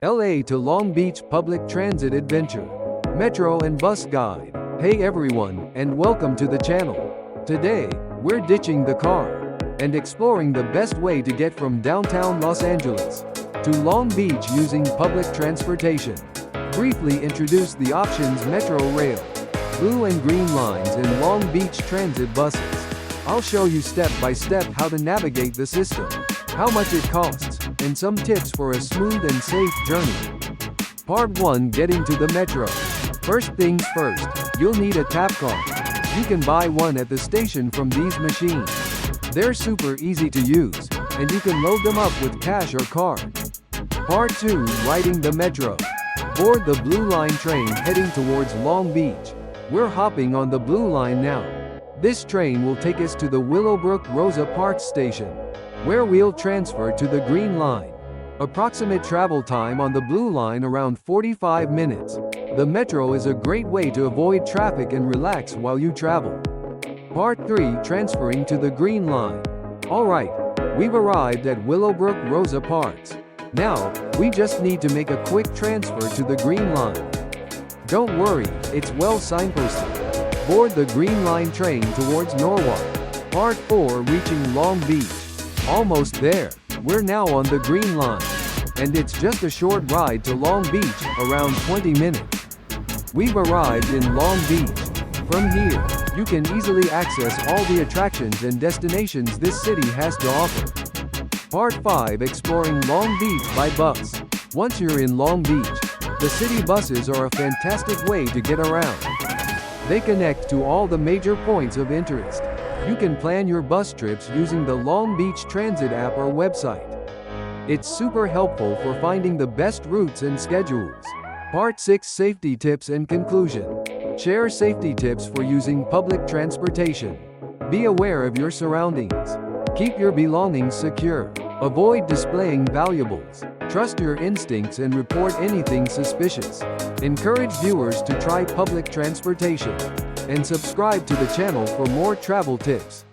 LA to Long Beach Public Transit Adventure. Metro and Bus Guide. Hey everyone, and welcome to the channel. Today, we're ditching the car and exploring the best way to get from downtown Los Angeles to Long Beach using public transportation. Briefly introduce the options: Metro Rail, Blue and Green lines, and Long Beach Transit buses. I'll show you step by step how to navigate the system, how much it costs, and some tips for a smooth and safe journey. Part 1: Getting to the Metro. First things first, you'll need a tap card. You can buy one at the station from these machines. They're super easy to use, and you can load them up with cash or card. Part 2: Riding the Metro. Board the Blue Line train heading towards Long Beach. We're hopping on the Blue Line now. This train will take us to the Willowbrook Rosa Parks station, where we'll transfer to the Green Line. Approximate travel time on the Blue Line around 45 minutes. The Metro is a great way to avoid traffic and relax while you travel. Part 3: Transferring to the Green Line. Alright, we've arrived at Willowbrook Rosa Parks. Now, we just need to make a quick transfer to the Green Line. Don't worry, it's well signposted. Board the Green Line train towards Norwalk. Part 4: Reaching Long Beach. Almost there. We're now on the Green Line, and it's just a short ride to Long Beach, around 20 minutes. We've arrived in Long Beach. From here, you can easily access all the attractions and destinations this city has to offer. Part 5: Exploring Long Beach by bus. Once you're in Long Beach, the city buses are a fantastic way to get around. They connect to all the major points of interest. You can plan your bus trips using the Long Beach Transit app or website. It's super helpful for finding the best routes and schedules. Part 6: Safety tips and conclusion. Share safety tips for using public transportation. Be aware of your surroundings. Keep your belongings secure. Avoid displaying valuables. Trust your instincts and report anything suspicious. Encourage viewers to try public transportation. And subscribe to the channel for more travel tips.